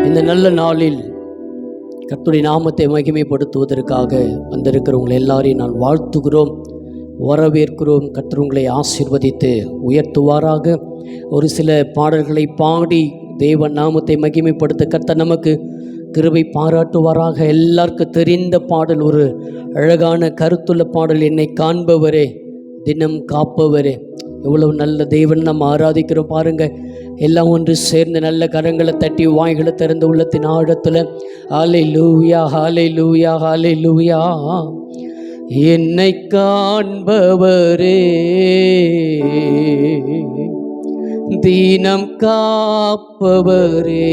இந்த நல்ல நாளில் கர்த்தருடைய நாமத்தை மகிமைப்படுத்துவதற்காக வந்திருக்கிறவங்களை எல்லாரையும் நான் வாழ்த்துகிறோம், வரவேற்கிறோம். கர்த்தர் உங்களை ஆசீர்வதித்து உயர்த்துவாராக. ஒரு சில பாடல்களை பாடி தேவன் நாமத்தை மகிமைப்படுத்த கர்த்தர் நமக்கு கிருபை பாராட்டுவாராக. எல்லாருக்கும் தெரிந்த பாடல், ஒரு அழகான கருத்துள்ள பாடல், என்னை காண்பவரே தினம் காப்பவரே. எவ்வளவு நல்ல தேவன் நம்ம ஆராதிக்கிறோம் பாருங்க. எல்லாம் ஒன்று சேர்ந்து நல்ல கரங்களை தட்டி வாய்களை திறந்த உள்ளத்தின் ஆழத்தில் ஹல்லேலூயா ஹல்லேலூயா ஹல்லேலூயா. என்னை காண்பவரே தினம் காப்பவரே,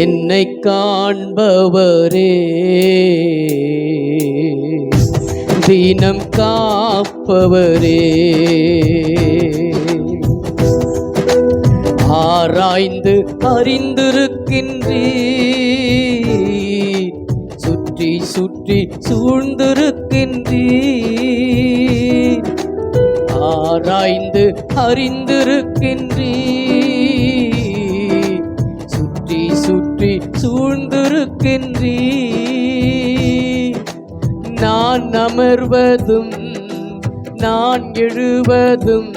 என்னை காண்பவரே தினம் காப்பவரே. ஆராய்ந்து அறிந்திருக்கின்றீர், சுற்றி சுற்றி சூழ்ந்திருக்கின்றீர். ஆராய்ந்து அறிந்திருக்கின்றீர், சுற்றி சுற்றி சூழ்ந்திருக்கின்றீர். நான் அமர்வதும் நான் எழுவதும்,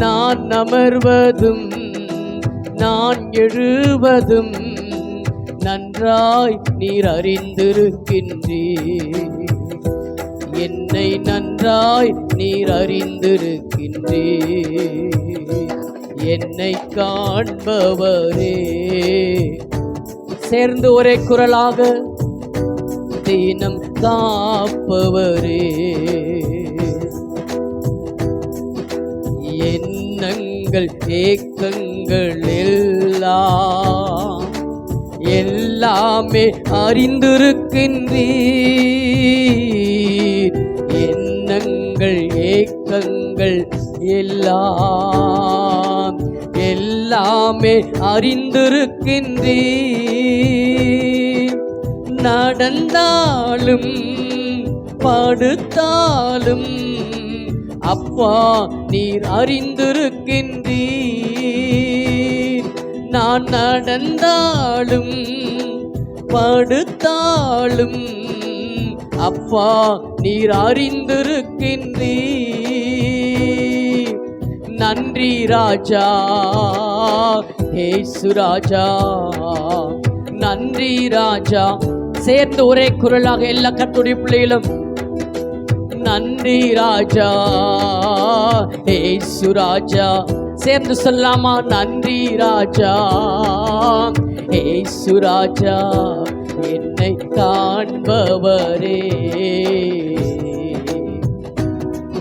நான் அமர்வதும் நான் எழுவதும் நன்றாய் நீர் அறிந்திருக்கின்றீர். என்னை நன்றாய் நீர் அறிந்திருக்கின்றீர். என்னை காண்பவரே. சேர்ந்து ஒரே குரலாக, தினம் காப்பவரே. எண்ணங்கள் ஏக்கங்கள் எல்லாமே அறிந்திருக்கின்றீர். எண்ணங்கள் ஏக்கங்கள் எல்லாமே அறிந்திருக்கின்றீர். நடந்தாலும் படுத்தாலும் அப்பா நீர் அறிந்திருக்கின்றீர். நான் நடந்தாலும் படுத்தாலும் அப்பா நீர் அறிந்திருக்கின்றீர். நன்றி ராஜா இயேசு ராஜா, நன்றி ராஜா. சேர்ந்து ஒரே குரலாக எல்லா கர்த்தருடைய பிள்ளைகளும், நன்றி ராஜா இயேசு ராஜா. சேர்ந்து சொல்லாமா? நன்றி ராஜா இயேசு ராஜா, என்னை காண்பவரே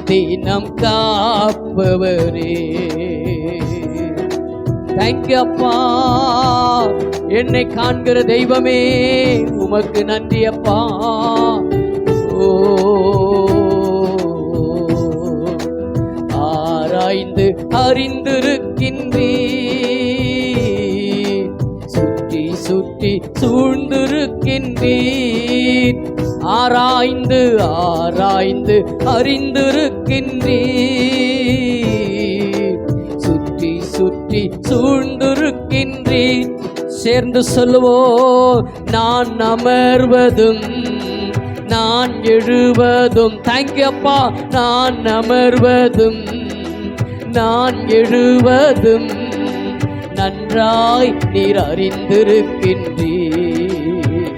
தினம் காப்பவரே. தேங்க்யூ அப்பா, என்னை காண்கிற தெய்வமே உமக்கு நன்றி அப்பா. ஓ ஆராய்ந்து அறிந்திருக்கின்றீர், சுற்றி சுற்றி சூழ்ந்திருக்கின்றீர். ஆராய்ந்து அறிந்திருக்கின்றீர், சுற்றி சுற்றி சூழ்ந்திருக்கின்றீர். சேர்ந்து சொல்லுவோம், நான் அமர்வதும் நான் எழுவதும். தேங்க்யூ அப்பா. நான் அமர்வதும் நான் எழுவதும் நன்றாய் நீர் அறிந்திருக்கின்றீர்.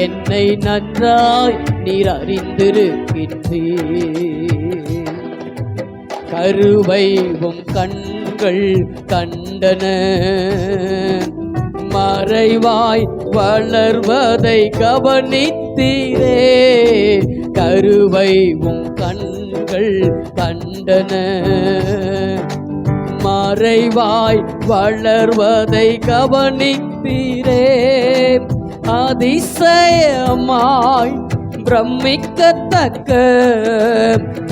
என்னை நன்றாய் நீர் அறிந்திருக்கின்றீர். கருவைவும் கண்கள் கண்டன, மறைவாய் வளர்வதை கவனித்தீரே. கருவைவும் கண்கள் கண்டன, மறைவாய் வளர்வதை கவனித்தீரே. அதிசயமாய் பிரமிக்கத்தக்க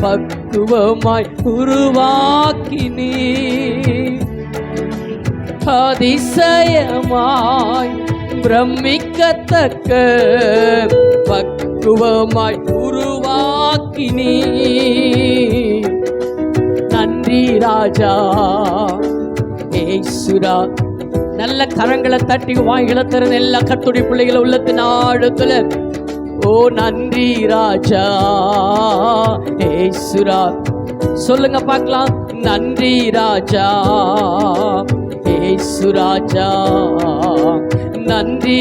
பக்குவமாய் உருவாக்கினீர். அதிசயமாய் பிரமிக்கத்தக்க பக்குவமாய் உருவாக்கினீர். நன்றி ராஜா ஏசுரா. நல்ல கரங்களை தட்டி வாய்களை திறந்த எல்லா கர்த்தருடைய பிள்ளைகளை உள்ளத்தின் ஆழத்துல ஓ நன்றி ராஜா ஏசுரா சொல்லுங்க பார்க்கலாம். நன்றி ராஜா ஏசு ராஜா. நன்றி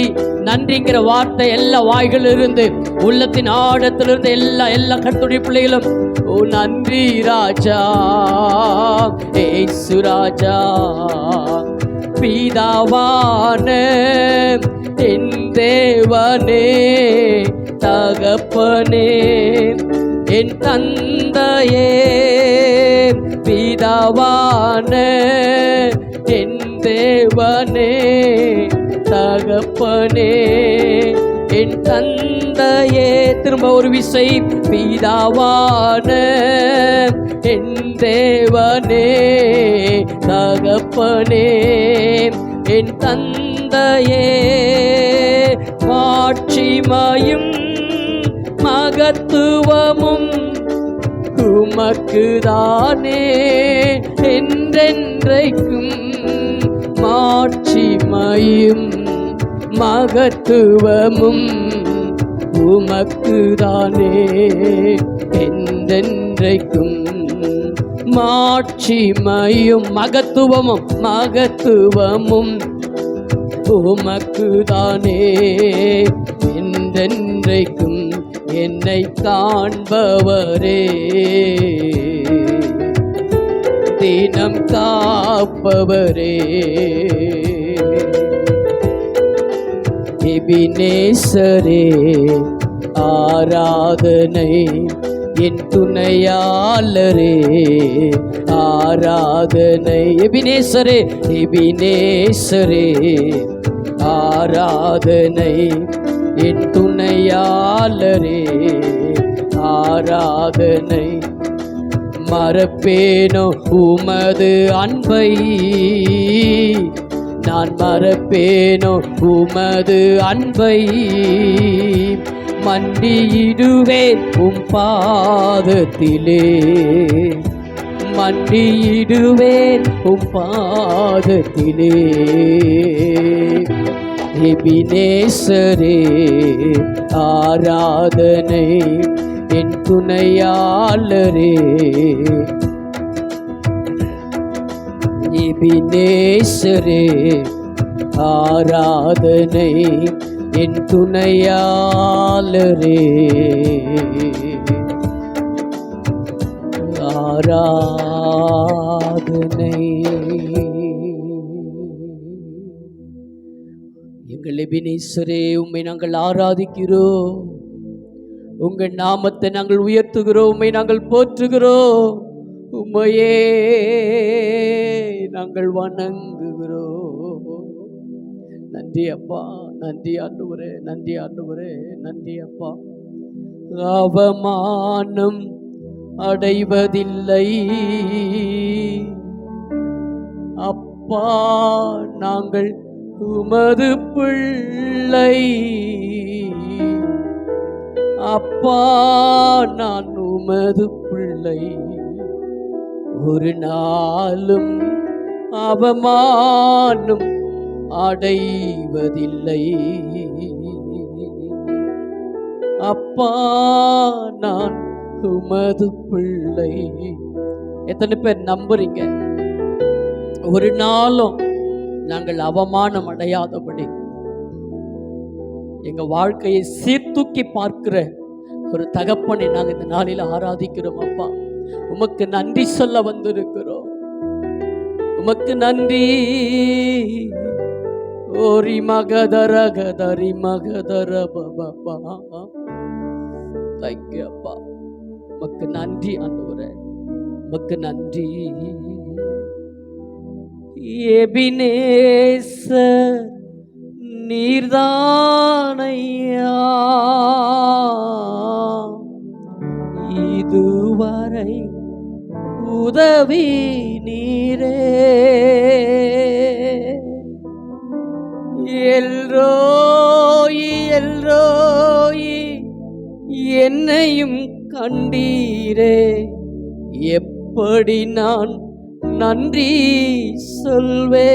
நன்றிங்கிற வார்த்தை எல்லா வாய்கள் இருந்து உள்ளத்தின் ஆழத்திலிருந்து எல்லா கர்த்தருடைய பிள்ளைகளும் ஓ நன்றி ராஜா ஏசு ராஜா. பிதாவான என் தேவனே தகப்பனே என் தந்தையே, பிதாவான என் தேவனே தகப்பனே என் தந்தையே. திரும்ப ஒரு விசை. பிதாவான என் தேவனே தகப்பனே என் தந்தையே, மாட்சிமையும் மகத்துவமும் உமக்குதானே என்றென்றைக்கும். மாட்சிமையும் மகத்துவமும் உமக்குதானே என்றென்றைக்கும். மாட்சிமையும் மகத்துவமும் உமக்குதானே என்றென்றைக்கும். என்னை காண்பவரே தினம் காப்பவரே, எபினேசரே ஆராதனை என் துணையாளரே ஆராதனை. எபினேசரே ஆராதனை என் துணையாளரே ஆராதனை. மறப்பேனோ உமது அன்பை, நான் மறப்பேனோ உமது அன்பை. மண்டியிடுவேன் உம் பாதத்திலே, மண்டியிடுவேன் உம் பாதத்திலே. எபினேசரே ஆராதனை என் துணையாளரே, எபினேசரே ஆராதனை என் துணையாளரே ஆராதனை. எங்கள் எபினேசரே உம்மை நாங்கள் ஆராதிக்கிறோம், உங்கள் நாமத்தை நாங்கள் உயர்த்துகிறோம், உம்மை நாங்கள் போற்றுகிறோம், உம்மையே நாங்கள் வணங்குகிறோம். நன்றி அப்பா, நன்றி ஆண்டவரே, நன்றி ஆண்டவரே, நன்றி அப்பா. அவமானம் அடைவதில்லை அப்பா, நாங்கள் உமது பிள்ளை அப்பா, நான் உமது பிள்ளை. ஒரு நாளும் அவமானம் அடைவதில்லை அப்பா, நான் உமது பிள்ளை. எத்தனை பேர் நம்புறீங்க? ஒரு நாளும் நாங்கள் அவமானம் அடையாதபடி எங்க வாழ்க்கையை சீர்தூக்கி பார்க்கிற ஒரு தகப்பனை நாங்கள் இந்த நாளில் ஆராதிக்கிறோம் அப்பா. உமக்கு நன்றி சொல்ல வந்திருக்கிறோம், உமக்கு நன்றி. ஓரி மகதர கதரி மகதர பாபா, தேங்க்யூ அப்பா. உமக்கு நன்றி ஆண்டவரே, உமக்கு நன்றி. எபினேசர் நீர்தானையா இதுவரை உதவி நீரே. எல்ரோயி எல்ரோயி என்னையும் கண்டீரே, எப்படி நான் நன்றி சொல்வே.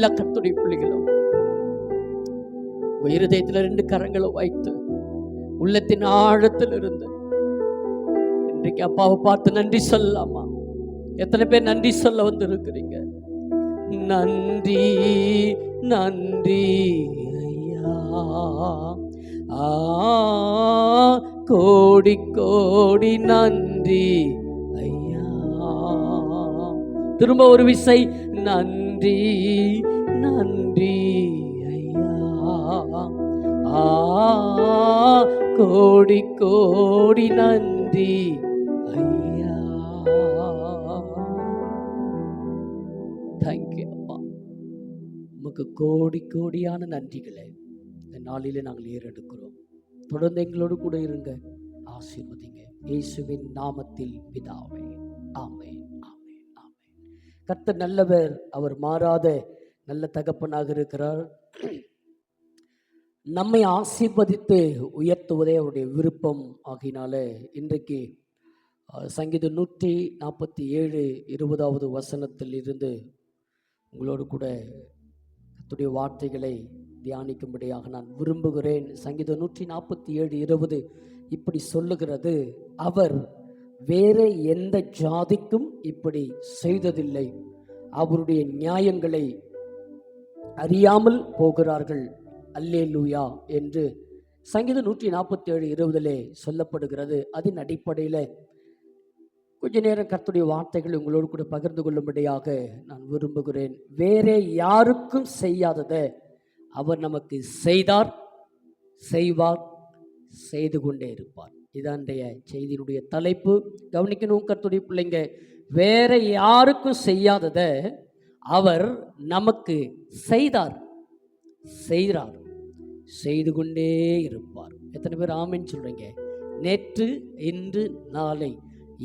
எல்லா கர்த்தருடைய பிள்ளைகளும் உங்க இருதயத்துல 2 கரங்களை வைத்து உள்ளத்தின் ஆழத்தில் இருந்து இன்றைக்கு அப்பாவை பார்த்து நன்றி சொல்லலாமா? எத்தனை பேர் நன்றி சொல்ல வந்து இருக்கிறீங்க? நன்றி நன்றி ஐயா, கோடி கோடி நன்றி ஐயா. திரும்ப ஒரு விசை, நன்றி நன்றி ஐயா, கோடி கோடி நன்றி ஐயா. தேங்க்யூ அப்பா. உமக்கு கோடி கோடியான நன்றிகளை இந்த நாளிலே நாங்கள் ஏறெடுக்கிறோம். தொடர்ந்து எங்களோடு கூட இருங்க, ஆசீர்வதிங்க. இயேசுவின் நாமத்தில் பிதாவே, ஆமென், ஆமென், ஆமென். கர்த்தர் நல்லவர், அவர் மாறாத நல்ல தகப்பனாக இருக்கிறார். நம்மை ஆசீர்வதித்து உயர்த்துவதே அவருடைய விருப்பம் ஆகினால இன்றைக்கு சங்கீதம் 147 20வது வசனத்தில் இருந்து உங்களோடு கூட கர்த்தருடைய வார்த்தைகளை தியானிக்கும்படியாக நான் விரும்புகிறேன். சங்கீதம் 147 20 இப்படி சொல்லுகிறது, அவர் வேற எந்த ஜாதிக்கும் இப்படி செய்ததில்லை, அவருடைய நியாயங்களை அறியாமல் போகிறார்கள், அல்லேலூயா என்று சங்கீதம் 147 20 சொல்லப்படுகிறது. அதன் அடிப்படையில் கொஞ்ச நேரம் கர்த்தருடைய வார்த்தைகளை உங்களோடு கூட பகிர்ந்து கொள்ளும்படியாக நான் விரும்புகிறேன். வேற யாருக்கும் செய்யாததை அவர் நமக்கு செய்தார், செய்வார், செய்து கொண்டே இருப்பார். இதான் செய்தியினுடைய தலைப்பு. கவனிக்கணும் கர்த்தருடைய பிள்ளைங்க, வேற யாருக்கும் செய்யாததை அவர் நமக்கு செய்தார், செய்கிறார், செய்து கொண்டே இருப்பார். எத்தனை பேர் ஆமென் சொல்றீங்க? நேற்று, இன்று, நாளை,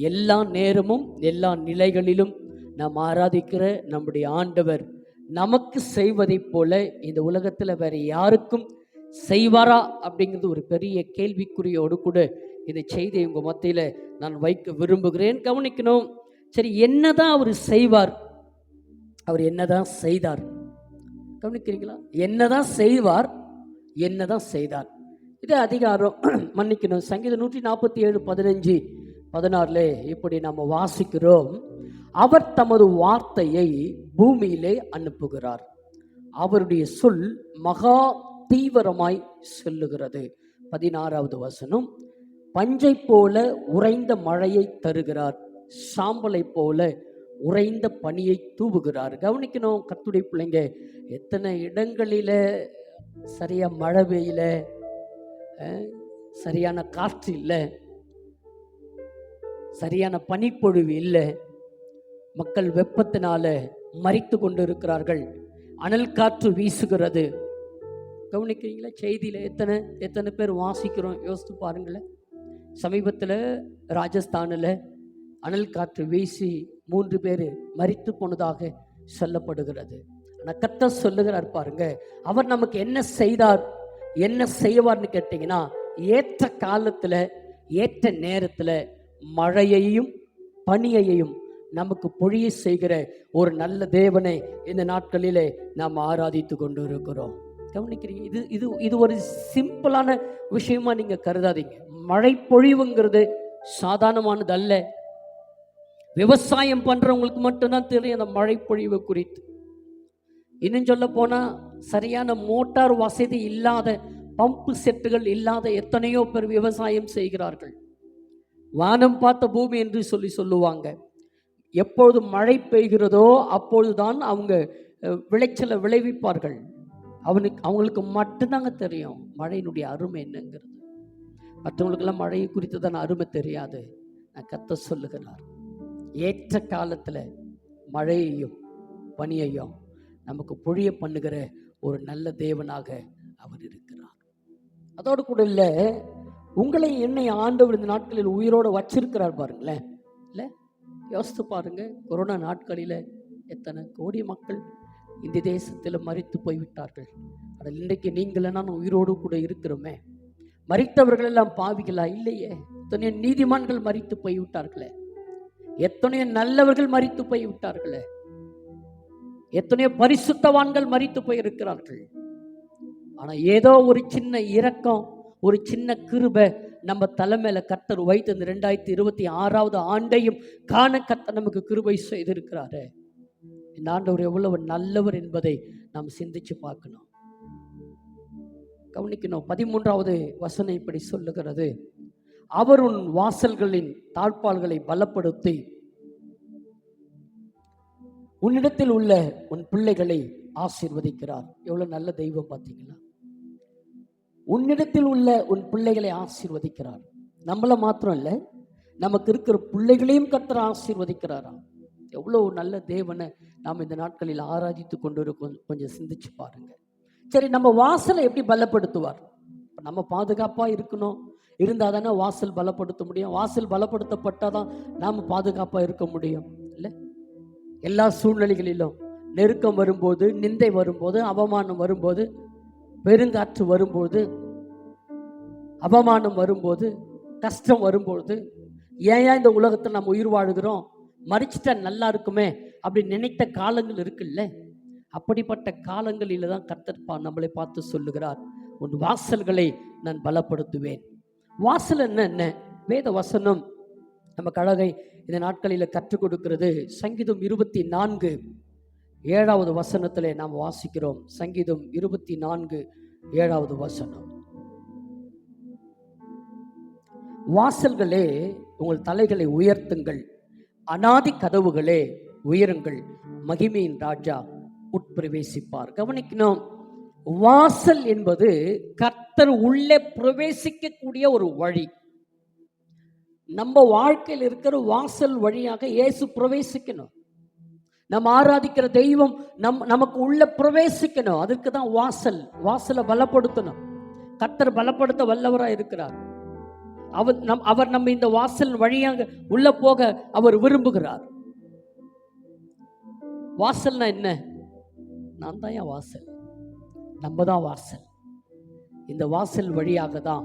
எல்லா நேரமும் எல்லா நிலைகளிலும் நாம் ஆராதிக்கிற நம்முடைய ஆண்டவர் நமக்கு செய்வதைப் போல இந்த உலகத்தில் வேற யாருக்கும் செய்வாரா அப்படிங்கிறது ஒரு பெரிய கேள்விக்குறியோடு கூட இந்த செய்தியை உங்கள் மத்தியில் நான் வைக்க விரும்புகிறேன். கவனிக்கணும். சரி, என்னதான் அவர் செய்வார்? அவர் என்னதான் செய்தார்? கவனிக்கிறீங்களா? என்னதான் செய்வார், என்னதான் செய்தார்? இது அதிகாரம் மன்னிக்கணும், சங்கீதம் 147 15 16 இப்படி நம்ம வாசிக்கிறோம். அவர் தமது வார்த்தையை பூமியிலே அனுப்புகிறார், அவருடைய சொல் மகா தீவிரமாய் செல்லுகிறது. 16வது வசனம், பஞ்சை போல உறைந்த மழையை தருகிறார், சாம்பலை போல உறைந்த பனியை தூவுகிறார். கவனிக்கணும் கர்த்தருடைய பிள்ளைங்க, எத்தனை இடங்களில் சரியா மழை பெய்யல, சரியான காற்று இல்லை, சரியான பனிப்பொழிவு இல்லை, மக்கள் வெப்பத்தினால மரித்து கொண்டு இருக்கிறார்கள், அனல் காற்று வீசுகிறது. கவனிக்கிறீங்களா? செய்தியில் எத்தனை பேர் வாசிக்கிறோம்? யோசித்து பாருங்களேன். சமீபத்தில் ராஜஸ்தானில் அனல் காற்று வீசி 3 பேர் மரித்து போனதாக சொல்லப்படுகிறது. ஆனால் கர்த்தர் சொல்லுகிறார் பாருங்க, அவர் நமக்கு என்ன செய்தார், என்ன செய்வார்னு கேட்டீங்கன்னா, ஏற்ற காலத்தில் ஏற்ற நேரத்தில் மழையையும் பனியையும் நமக்கு பொழிய செய்கிற ஒரு நல்ல தேவனை இந்த நாட்களிலே நாம் ஆராதித்து கொண்டு இருக்கிறோம். கவனிக்கிறீங்க? இது இது இது ஒரு சிம்பிளான விஷயமா நீங்க கருதாதீங்க. மழை பொழிவுங்கிறது சாதாரணமானது அல்ல. விவசாயம் பண்றவங்களுக்கு மட்டும்தான் தெரியும் அந்த மழை பொழிவு குறித்து. இன்னும் சொல்ல போனா, சரியான மோட்டார் வசதி இல்லாத, பம்பு செட்டுகள் இல்லாத எத்தனையோ பேர் விவசாயம் செய்கிறார்கள். வானம் பார்த்த பூமி என்று சொல்லுவாங்க. எப்பொழுது மழை பெய்கிறதோ அப்பொழுதுதான் அவங்க விளைச்சலை விளைவிப்பார்கள். அவங்களுக்கு மட்டும்தாங்க தெரியும் மழையினுடைய அருமை என்னங்கிறது. மற்றவங்களுக்கெல்லாம் மழையை குறித்து தான் அருமை தெரியாது. நான் கர்த்தர் சொல்லுகிறார், ஏற்ற காலத்தில் மழையையும் பனியையும் நமக்கு பொழிய பண்ணுகிற ஒரு நல்ல தேவனாக அவர் இருக்கிறார். அதோடு கூட இல்லை, உங்களை என்னை ஆண்டவர் இந்த நாட்களில் உயிரோடு வச்சிருக்கிறார் பாருங்களேன். இல்லை, யோசித்து பாருங்க. கொரோனா நாட்களில் எத்தனை கோடி மக்கள் இந்த தேசத்தில் மரித்து போய்விட்டார்கள். அதில் இன்றைக்கு நீங்களே நான் உயிரோடு கூட இருக்கிறோமே. மரித்தவர்கள் எல்லாம் பாவிகளா? இல்லையே. எத்தனையோ நீதிமான்கள் மரித்து போய்விட்டார்களே, எத்தனையோ நல்லவர்கள் மரித்து போய்விட்டார்களே. எத்தனையோ பரிசுத்தவான்கள் மரித்து போயிருக்கிறார்கள். ஆனா ஏதோ ஒரு சின்ன இரக்கம், ஒரு சின்ன கிருபை நம்ம தலைமையில கர்த்தர் வைத்து இந்த 2026வது ஆண்டையும் காண கர்த்தர் நமக்கு கிருபை செய்திருக்கிறாரு. இந்த ஆண்டவர் எவ்வளவு நல்லவர் என்பதை நாம் சிந்திச்சு பார்க்கணும், கவனிக்கணும். 13வது வசனம் இப்படி சொல்லுகிறது, அவர் உன் வாசல்களின் தாழ்பால்களை பலப்படுத்தி உன்னிடத்தில் உள்ள உன் பிள்ளைகளை ஆசீர்வதிக்கிறார். எவ்வளவு நல்ல தெய்வம் பார்த்தீங்களா? உன்னிடத்தில் உள்ள உன் பிள்ளைகளை ஆசீர்வதிக்கிறார். நம்மள மாத்திரம் இல்லை, நமக்கு இருக்கிற பிள்ளைகளையும் கர்த்தர் ஆசீர்வதிக்கிறாராம். எவ்வளவு நல்ல தேவனை நாம் இந்த நாட்களில் ஆராதித்து கொண்டு கொஞ்சம் சிந்திச்சு பாருங்க. சரி, நம்ம வாசலை எப்படி பலப்படுத்துவார்? நம்ம பாதுகாப்பா இருக்கணும், இருந்தால் தானே வாசல் பலப்படுத்த முடியும். வாசல் பலப்படுத்தப்பட்டாதான் நாம் பாதுகாப்பா இருக்க முடியும். இல்லை, எல்லா சூழ்நிலைகளிலும் நெருக்கம் வரும்போது, நிந்தை வரும்போது, அவமானம் வரும்போது, பெருங்காற்று வரும்போது, அவமானம் வரும்போது, கஷ்டம் வரும்போது, ஏன் இந்த உலகத்தில் நம்ம உயிர் வாழுகிறோம், மறிச்சிட்டா நல்லா இருக்குமே அப்படி நினைத்த காலங்கள் இருக்குல்ல. அப்படிப்பட்ட காலங்களில் தான் கர்த்தர் நம்மளை பார்த்து சொல்லுகிறார், உன் வாசல்களை நான் பலப்படுத்துவேன். வாசல் என்ன? வேத வசனம் நம்ம கழகை இந்த நாட்களில் கற்றுக் கொடுக்கிறது. சங்கீதம் 24:7 வசனத்திலே நாம் வாசிக்கிறோம். சங்கீதம் 24:7 வசனம், வாசல்களே உங்கள் தலைகளை உயர்த்துங்கள், அநாதி கதவுகளே உயருங்கள், மகிமையின் ராஜா உட்பிரவேசிப்பார். கவனிக்கணும், வாசல் என்பது கர்த்தர் உள்ளே பிரவேசிக்கக்கூடிய ஒரு வழி. நம்ம வாழ்க்கையில் இருக்கிற வாசல் வழியாக இயேசு பிரவேசிக்கணும். நம்ம ஆராதிக்கிற தெய்வம் நமக்கு உள்ள பிரவேசிக்கணும். அதுக்கு தான் வாசலை பலப்படுத்தணும். கர்த்தர் பலப்படுத்த வல்லவராக இருக்கிறார். அவர் நம்ம இந்த வாசல் வழியாக உள்ள போக அவர் விரும்புகிறார். வாசல்னா என்ன? நான் தான் என் வாசல், நம்ம தான் வாசல். இந்த வாசல் வழியாக தான்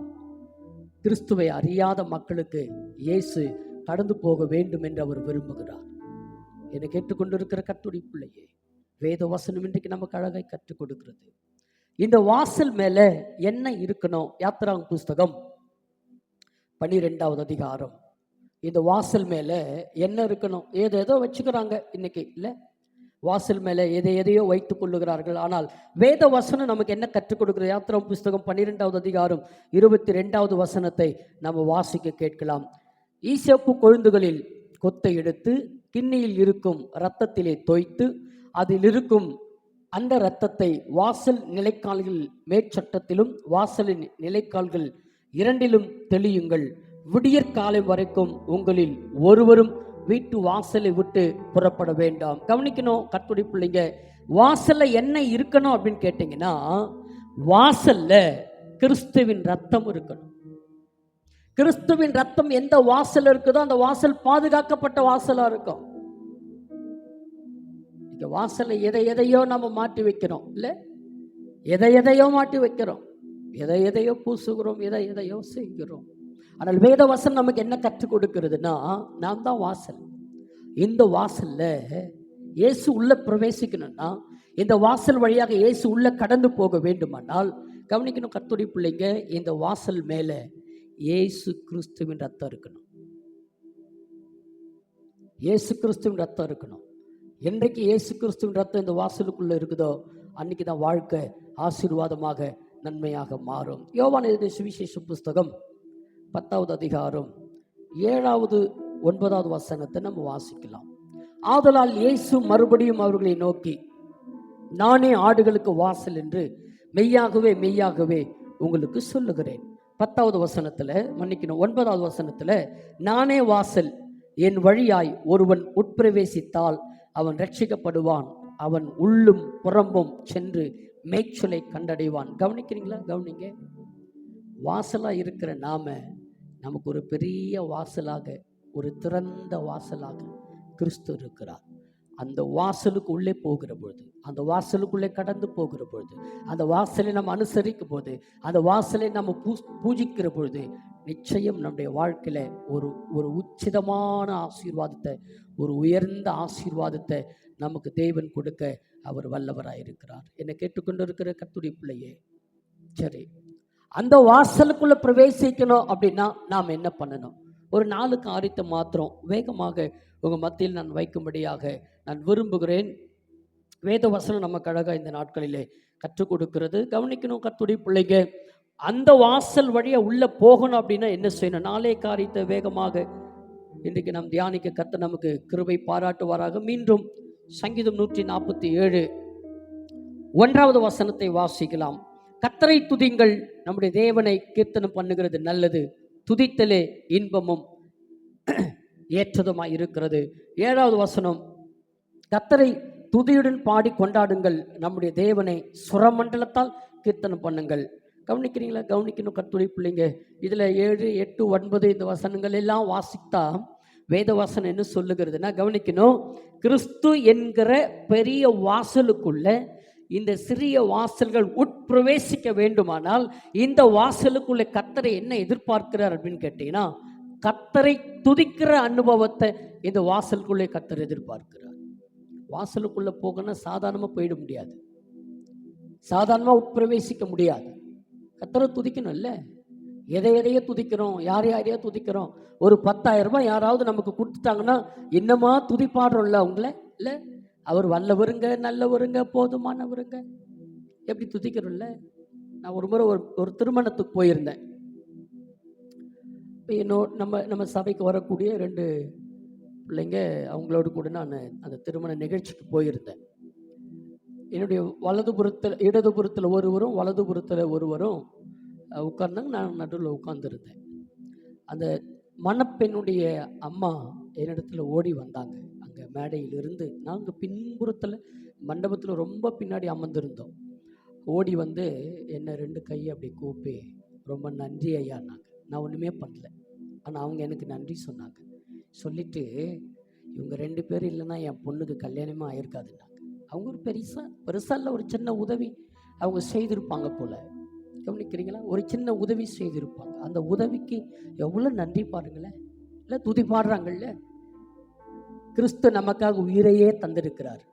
கிறிஸ்துவை அறியாத மக்களுக்கு இயேசு கடந்து போக வேண்டும் என்று அவர் விரும்புகிறார். என்னை கேட்டுக்கொண்டிருக்கிற கர்த்தருடைய பிள்ளையே, வேத வசனம் இன்றைக்கு நமக்கு அழகை கற்றுக் கொடுக்கிறது. இந்த வாசல் மேல என்ன இருக்கணும்? யாத்திராகம புஸ்தகம் 12வது அதிகாரம். இந்த வாசல் மேல என்ன இருக்கணும்? ஏதோ வச்சுக்கிறாங்க இன்னைக்கு, இல்லை, வாசல் மேல எதையோ வைத்துக் கொள்ளுகிறார்கள். ஆனால் வேத வசனம் நமக்கு என்ன கற்றுக் கொடுக்கிறது? யாத்திராகம புஸ்தகம் 12வது அதிகாரம் 22வது வசனத்தை நம்ம வாசிக்க கேட்கலாம். ஈசோப்பு கொழுந்துகளில் கொத்தை எடுத்து கிண்ணியில் இருக்கும் இரத்தத்திலே தோய்த்து அதில் இருக்கும் அந்த இரத்தத்தை வாசல் நிலைக்கால்கள் மேற்சட்டத்திலும் வாசலின் நிலைக்கால்கள் இரண்டிலும் தெளியுங்கள். விடியற்காலம் வரைக்கும் உங்களில் ஒருவரும் வீட்டு வாசலை விட்டு புறப்பட வேண்டாம். கவனிக்கணும் கர்த்தருடைய பிள்ளைங்க, வாசல்ல என்ன இருக்கணும் அப்படின்னு கேட்டீங்கன்னா, வாசல்ல கிறிஸ்துவின் ரத்தம் இருக்கணும். கிறிஸ்துவின் ரத்தம் எந்த வாசல் இருக்குதோ அந்த வாசல் பாதுகாக்கப்பட்ட வாசலா இருக்கும். இங்க வாசல்ல எதையோ நம்ம மாட்டி வைக்கிறோம், இல்ல, எதையோ மாட்டி வைக்கிறோம், எதையோ பூசுகிறோம், எதையோ செய்கிறோம். ஆனால் வேத வசனம் நமக்கு என்ன கற்றுக் கொடுக்கிறதுனா, நான் தான் வாசல். இந்த வாசல்ல இயேசு உள்ள பிரவேசிக்கணும்னா, இந்த வாசல் வழியாக இயேசு உள்ள கடந்து போக வேண்டுமானால், கவனிக்கணும் கர்த்தருடைய பிள்ளைங்க, இந்த வாசல் மேல இயேசு கிறிஸ்துவின் ரத்தம் இருக்கணும். இயேசு கிறிஸ்துவின் ரத்தம் இருக்கணும். என்றைக்கு இயேசு கிறிஸ்துவின் ரத்தம் இந்த வாசலுக்குள்ள இருக்குதோ, அன்னைக்கு தான் வாழ்க்கை ஆசீர்வாதமாக நன்மையாக மாறும். யோவான் எழுதிய சுவிசேஷ புஸ்தகம் 10வது அதிகாரம் 7வது 9வது வசனத்தை நம்ம வாசிக்கலாம். ஆதலால் இயேசு மறுபடியும் அவர்களை நோக்கி, நானே ஆடுகளுக்கு வாசல் என்று மெய்யாகவே உங்களுக்கு சொல்லுகிறேன். 10வது வசனத்துல, மன்னிக்கணும், 9வது வசனத்துல, நானே வாசல், என் வழியாய் ஒருவன் உட்பிரவேசித்தால் அவன் ரட்சிக்கப்படுவான், அவன் உள்ளும் புறம்பும் சென்று மேய்ச்சலை கண்டடைவான். கவனிக்கிறீங்களா? கவனிங்க, வாசலா இருக்கிற நமக்கு ஒரு பெரிய வாசலாக, ஒரு திறந்த வாசலாக கிறிஸ்து இருக்கிறார். அந்த வாசலுக்கு உள்ளே போகிற பொழுது, அந்த வாசலுக்குள்ளே கடந்து போகிற பொழுது, அந்த வாசலை நம்ம அனுசரிக்கும் போது, அந்த வாசலை நம்ம பூஜிக்கிற பொழுது, நிச்சயம் நம்முடைய வாழ்க்கையில ஒரு உச்சிதமான ஆசீர்வாதத்தை, ஒரு உயர்ந்த ஆசீர்வாதத்தை நமக்கு தேவன் கொடுக்க அவர் வல்லவராயிருக்கிறார். என்னை கேட்டுக்கொண்டு இருக்கிற கர்த்தருடைய பிள்ளையே, சரி, அந்த வாசலுக்குள்ள பிரவேசிக்கணும் அப்படின்னா நாம் என்ன பண்ணணும்? ஒரு 4 காரியத்தை மாத்திரம் வேகமாக உங்கள் மத்தியில் நான் வைக்கும்படியாக நான் விரும்புகிறேன். வேத வசனம் நமக்கு அழகாக இந்த நாட்களிலே கற்றுக் கொடுக்கிறது. கவனிக்கணும் கர்த்தருடைய பிள்ளைங்க, அந்த வாசல் வழியா உள்ள போகணும் அப்படின்னா என்ன செய்யணும்? 4 காரியத்தை வேகமாக இன்றைக்கு நாம் தியானிக்க கர்த்தர் நமக்கு கிருபை பாராட்டுவாராக. மீண்டும் சங்கீதம் 147 1வது வசனத்தை வாசிக்கலாம். கர்த்தரை துதிங்கள், நம்முடைய தேவனை கீர்த்தனம் பண்ணுகிறது நல்லது, துதித்தலே இன்பமும் ஏற்றதுமாய் இருக்கிறது. 7வது வசனம், கர்த்தரை துதியுடன் பாடி கொண்டாடுங்கள், நம்முடைய தேவனை சுரமண்டலத்தால் கீர்த்தனம் பண்ணுங்கள். கவனிக்கிறீங்களா? கவனிக்கணும் கர்த்தருடைய பிள்ளைங்க. இதில் 7, 8, 9 இந்த வசனங்கள் எல்லாம் வாசித்தா வேத வசனம் என்ன சொல்லுகிறதுனா, கவனிக்கணும், கிறிஸ்து என்கிற பெரிய வாசலுக்குள்ள இந்த சிறிய வாசல்கள் உட்பிரவேசிக்க வேண்டுமானால் இந்த வாசலுக்குள்ள கர்த்தரை என்ன எதிர்பார்க்கிறார் அப்படின்னு கேட்டீங்கன்னா, கர்த்தரை துதிக்கிற அனுபவத்தை இந்த வாசலுக்குள்ளே கர்த்தர் எதிர்பார்க்கிறார். வாசலுக்குள்ள போகணும் சாதாரணமாக போயிட முடியாது, சாதாரணமாக உட்பிரவேசிக்க முடியாது. கர்த்தரை துதிக்கணும் இல்லை? எதையோ துதிக்கிறோம், யாரையோ துதிக்கிறோம். ஒரு 10,000 ரூபாய் யாராவது நமக்கு கொடுத்துட்டாங்கன்னா என்னமா துதிப்பாடுறோம்ல அவங்கள இல்லை? அவர் வல்லவருங்க, நல்லவருங்க, போதுமானவருங்க, எப்படி துதிக்கிறோம்ல? நான் ஒரு முறை ஒரு திருமணத்துக்கு போயிருந்தேன். நம்ம சபைக்கு வரக்கூடிய 2 பிள்ளைங்க, அவங்களோடு கூட நான் அந்த திருமண நிகழ்ச்சிக்கு போயிருந்தேன். என்னுடைய வலதுபுறத்தில் இடதுபுறத்தில் ஒருவரும் வலதுபுறத்தில் ஒருவரும் உட்கார்ந்தாங்க, நான் நடுவில் உட்கார்ந்துருந்தேன். அந்த மணப்பெண்ணுடைய அம்மா என்னிடத்துல ஓடி வந்தாங்க. அங்கே மேடையிலிருந்து நாங்கள் பின்புறத்தில் மண்டபத்தில் ரொம்ப பின்னாடி அமர்ந்திருந்தோம். ஓடி வந்து என்னை 2 கையை அப்படி கூப்பி ரொம்ப நன்றி ஐயான்னாங்க. நான் ஒன்றுமே பண்ணல, ஆனால் அவங்க எனக்கு நன்றி சொன்னாங்க. சொல்லிட்டு இவங்க 2 பேர் இல்லைன்னா என் பொண்ணுக்கு கல்யாணமே ஆயிருக்காதுன்னாங்க. அவங்க ஒரு பெருசாக இல்லை, ஒரு சின்ன உதவி அவங்க செய்திருப்பாங்க போல. கவனிக்கிறீங்களா? ஒரு சின்ன உதவி செய்திருப்பாங்க. அந்த உதவிக்கு எவ்வளோ நன்றி பாருங்களேன். இல்லை துதி பாடுறாங்கல்ல. கிறிஸ்து நமக்காக உயிரையே தந்திருக்கிறார்.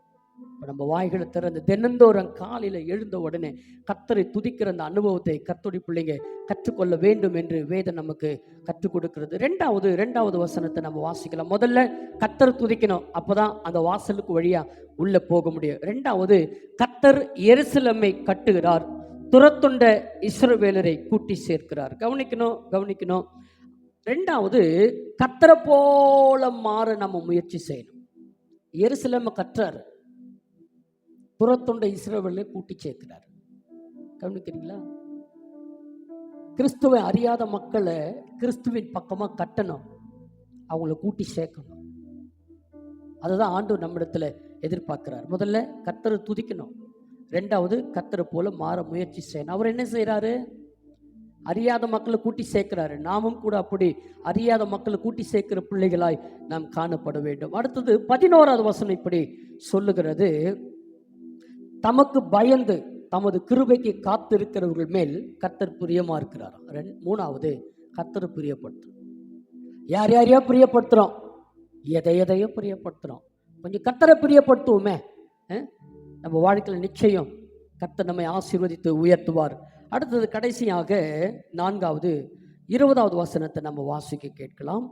இப்போ நம்ம வாய்களை திறந்து தினந்தோறும் காலையில் எழுந்த உடனே கர்த்தரை துதிக்கிற அந்த அனுபவத்தை கர்த்தருடைய பிள்ளைங்க கற்றுக்கொள்ள வேண்டும் என்று வேதம் நமக்கு கற்றுக் கொடுக்கிறது. 2வது வசனத்தை நம்ம வாசிக்கலாம். முதல்ல கர்த்தர் துதிக்கணும், அப்போதான் அந்த வாசலுக்கு வழியா உள்ள போக முடியும். 2வது, கர்த்தர் எருசலேமை கட்டுகிறார், துரத்துண்ட இஸ்ரவேலரை கூட்டி சேர்க்கிறார். கவனிக்கணும். 2வது, கர்த்தரை போல மாற நம்ம முயற்சி செய்யணும். எருசலேமை கற்றார், துரத்துண்ட இஸ்ரவேலரை கூட்டி சேர்க்கிறார். கவனிக்கிறீங்களா? கிறிஸ்துவை அறியாத மக்களை கிறிஸ்துவின் பக்கமா கட்டணும், அவங்கள கூட்டி சேர்க்கணும். அதுதான் ஆண்டவர் நம்மிடத்துல எதிர்பார்க்கிறார். முதல்ல கர்த்தரை துதிக்கணும், 2வது கர்த்தரை போல மாற முயற்சி செய்யணும். அவர் என்ன செய்யறாரு? அறியாத மக்களை கூட்டி சேர்க்கிறாரு. நாமும் கூட அப்படி அறியாத மக்களை கூட்டி சேர்க்கிற பிள்ளைகளாய் நாம் காணப்பட வேண்டும். அடுத்தது 11வது வசனம் இப்படி சொல்லுகிறது, தமக்கு பயந்து தமது கிருபைக்கு காத்திருக்கிறவர்கள் மேல் கர்த்தர் பிரியமா இருக்கிறார். 3வது, கர்த்தரை பிரியப்படுத்தும். யாரையோ பிரியப்படுத்துறோம், எதையோ பிரியப்படுத்துறோம். கொஞ்சம் கர்த்தரை பிரியப்படுத்துவோமே, நம்ம வாழ்க்கையில் நிச்சயம் கர்த்தர் நம்மை ஆசீர்வதித்து உயர்த்துவார். அடுத்தது கடைசியாக 4வது 20வது வசனத்தை நம்ம வாசிக்க கேட்கலாம்.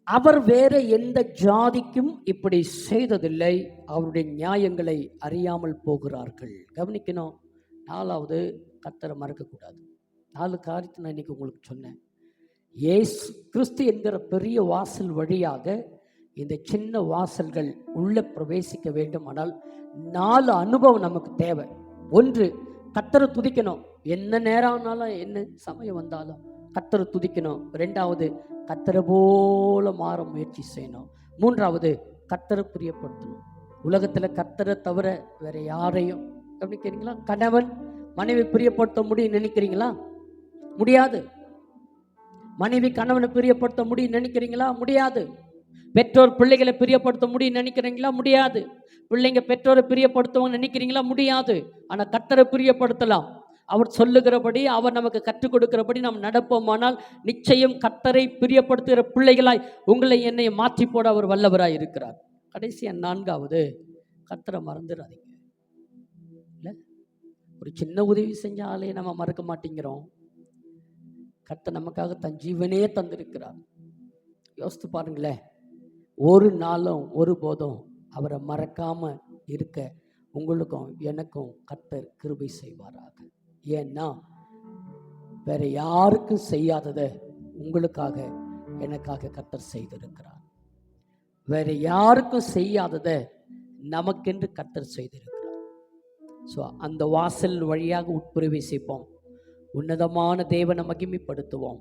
அவர் வேற எந்த ஜாதிக்கும் இப்படி செய்ததில்லை, அவருடைய நியாயங்களை அறியாமல் போகிறார்கள். கவனிக்கணும். 4வது, கர்த்தரை மறக்கக்கூடாது. 4 காரியத்தை நான் இன்னைக்கு உங்களுக்கு சொன்னேன். இயேசு கிறிஸ்து என்கிற பெரிய வாசல் வழியாக இந்த சின்ன வாசல்கள் உள்ள பிரவேசிக்க வேண்டுமானால் 4 அனுபவம் நமக்கு தேவை. 1, கர்த்தரை துதிக்கணும். என்ன நேரம் ஆனாலும் என்ன சமயம் வந்தாலும் கர்த்தரை துதிக்கணும். 2வது, கர்த்தரை போல மாற முயற்சி செய்யணும். 3வது, கர்த்தரை பிரியப்படுத்தணும். உலகத்தில் கர்த்தரை தவிர வேற யாரையும், கவனிக்கிறீங்களா? கணவன் மனைவி பிரியப்படுத்த முடியும் நினைக்கிறீங்களா? முடியாது. மனைவி கணவனை பிரியப்படுத்த முடியும் நினைக்கிறீங்களா? முடியாது. பெற்றோர் பிள்ளைகளை பிரியப்படுத்த முடியும் நினைக்கிறீங்களா? முடியாது. பிள்ளைங்க பெற்றோரை பிரியப்படுத்துவாங்க நினைக்கிறீங்களா? முடியாது. ஆனால் கர்த்தரை பிரியப்படுத்தலாம். அவர் சொல்லுகிறபடி, அவர் நமக்கு கற்றுக் கொடுக்கிறபடி நாம் நடப்போமானால் நிச்சயம் கர்த்தரை பிரியப்படுத்துகிற பிள்ளைகளாய் உங்களை என்னை மாற்றி போட அவர் வல்லவராய் இருக்கிறார். கடைசியா 4வது, கர்த்தரை மறந்துடாதீங்க. இல்லை, ஒரு சின்ன உதவி செஞ்சாலே நம்ம மறக்க மாட்டேங்கிறோம். கர்த்தர் நமக்காக தன் ஜீவனே தந்திருக்கிறார். யோசித்து பாருங்களேன். ஒரு நாளும் ஒருபோதும் அவரை மறக்காம இருக்க உங்களுக்கும் எனக்கும் கர்த்தர் கிருபை செய்வாராக. ஏன்னா வேற யாருக்கும் செய்யாததை உங்களுக்காக எனக்காக கர்த்தர் செய்திருக்கிறார். வேற யாருக்கும் செய்யாததை நமக்கென்று கர்த்தர் செய்திருக்கிறார். ஸோ அந்த வாசல் வழியாக உட்பிரவேசிப்போம். உன்னதமான தேவனை மகிமைப்படுத்துவோம்.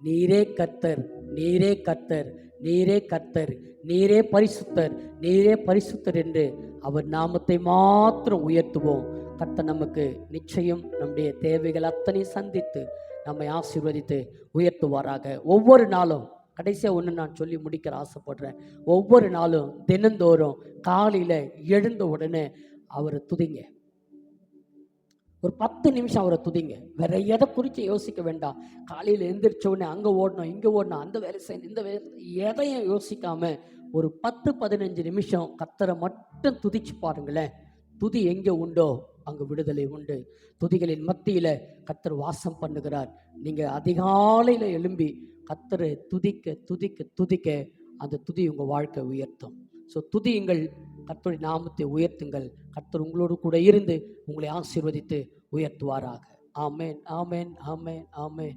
நீரே கர்த்தர், நீரே கர்த்தர், நீரே கர்த்தர், நீரே பரிசுத்தர், நீரே பரிசுத்தர் என்று அவர் நாமத்தை மாத்திரம் உயர்த்துவோம். கர்த்தர் நமக்கு நிச்சயம் நம்முடைய தேவைகள் அத்தனை சந்தித்து நம்மை ஆசீர்வதித்து உயர்த்துவாராக. ஒவ்வொரு நாளும், கடைசியாக ஒன்று நான் சொல்லி முடிக்கிற ஆசைப்படுறேன். ஒவ்வொரு நாளும் தினந்தோறும் காலையில் எழுந்த உடனே அவரை துதிங்க. ஒரு 10 நிமிஷம் அவரை துதிங்க. வேற எதை குறித்து யோசிக்க வேண்டாம். காலையில் எழுந்திரிச்ச உடனே அங்கே ஓடணும், இங்கே ஓடணும், அந்த வேலை செய்யணும், இந்த வேலை, எதையும் யோசிக்காம ஒரு 10-15 நிமிஷம் கர்த்தரை மட்டும் துதிச்சு பாருங்களேன். துதி எங்கே உண்டோ அங்கே விடுதலை உண்டு. துதிகளின் மத்தியில் கர்த்தர் வாசம் பண்ணுகிறார். நீங்கள் அதிகாலையில் எழும்பி கர்த்தரை துதிக்க துதிக்க துதிக்க அந்த துதி உங்கள் வாழ்க்கை உயர்த்தும். ஸோ துதியுங்கள், கர்த்தருடைய நாமத்தை உயர்த்துங்கள். கர்த்தர் உங்களோடு கூட இருந்து உங்களை ஆசீர்வதித்து உயர்த்துவாராக. ஆமென், ஆமென், ஆமென், ஆமென்.